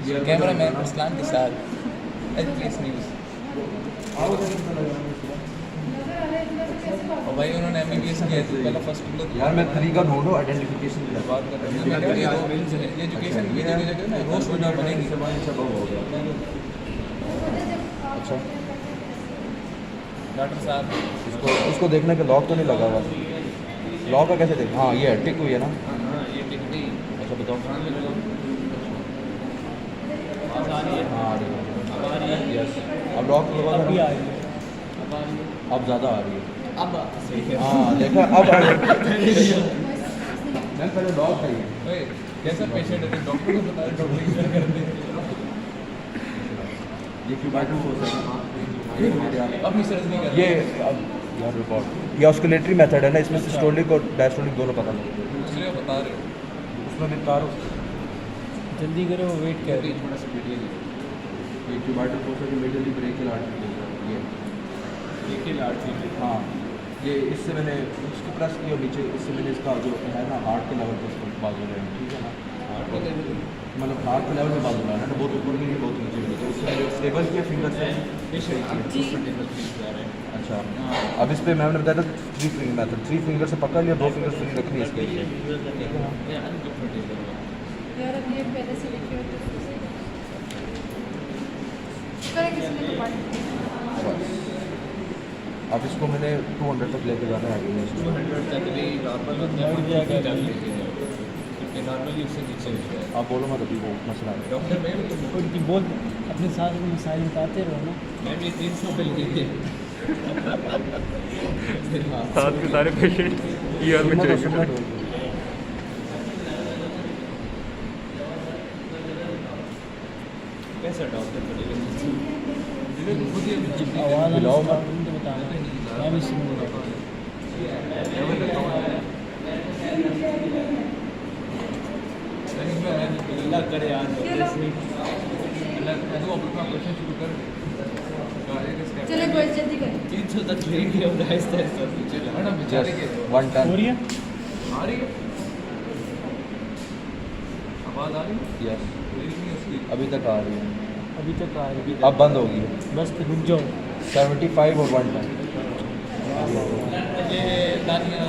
Camera man Aslan के साथ HPS news. और भाई उन्होंने एमबीबीएस किया है, पहला फर्स्ट यार मैं तरीका ढूंढो आइडेंटिफिकेशन की बात कर रहे हैं। एजुकेशन की जगह ना रोज वीडियो बनेगी। अच्छा डॉक्टर साहब इसको देखने के लॉक तो नहीं लगा हुआ? लॉक का कैसे देख? हाँ ये टिक हुई है ना? ये टिक नहीं। अच्छा बताओ। आवाज़ आ रही है? हाँ आ रही है। अब आ रही है? यस अब लॉक लगा अब भी था। आ रही है? अब आ रही है? अब ज़्यादा आ रही है। अब सही है। हाँ देखा अब आ रही है। मैं पहले लॉक चाहिए। ओए कैसा पेशेंट है? डॉक्टर को बता रहे, डॉक्टर इग्नोर कर दे। ये क्यों बैठू हो सकता है? अपनी सर्च नहीं कर ये अब यार रिकॉर्ड ये ऑस्कुलेटरी मेथड है ना, इसमें सिस्टोलिक और डायस्टोलिक दोनों पता लगते हैं। दूसरे को बता रहे हो। उसमें भी तारो जल्दी करो, वेट कर रही है। थोड़ा सा वीडियो ये क्यूबाइटल फोर्स की मेजरली ब्रेकियल आर्टरी ये लेकिन आर्टरी हाँ ये इससे मैंने इसको प्रेस किया और नीचे इससे मैंने इसका जो है ना हार्ट के लेवल पे इसको बाजू रहे हैं, ठीक है ना? मतलब हार्ट के लेवल पे बाजू रहा है ना, बहुत ऊपर नहीं बहुत नीचे नहीं, तो उससे मैंने स्टेबल किया फिंगर से। अच्छा अब इस पर मैंने बताया था 3 फिंगर मेथड, 3 फिंगर से पकड़ लिया, 2 फिंगर फ्री रखनी है इसके लिए। यार अब ये पहले से लिखे हो तो अब इसको मैंने 200 तक लेके जाना है। 200 तक भी नॉर्मल होता है, 50 तक लेके जाओ क्योंकि नॉर्मली उससे नीचे होता है। आप बोलो मत अभी वो मसला है। डॉक्टर मैं भी तो उनकी बोल अपने साथ में मसाइल बताते रहो ना। मैं भी 300 पे लेके साथ के सारे पेशेंट ईआर में चले गए। कैसा डॉक्टर बनेगा? खुद ही आवाज़ हिलाओ मत। उनको बताना मैं भी सुनूंगा। अल्लाह करे आज अल्लाह अपना क्वेश्चन शुरू कर। चले कोई जल्दी करें। 300 तक लेंगे और आहिस्ता आहिस्ता पीछे जाना बेचारे के। वन टन हो रही है? आ रही है आवाज़ आ रही है? यस नहीं उसकी अभी तक आ रही है, अभी तक आ रही है। अब बंद होगी। बस तो रुक जाओ। 75 और 1 टन। ये दानिया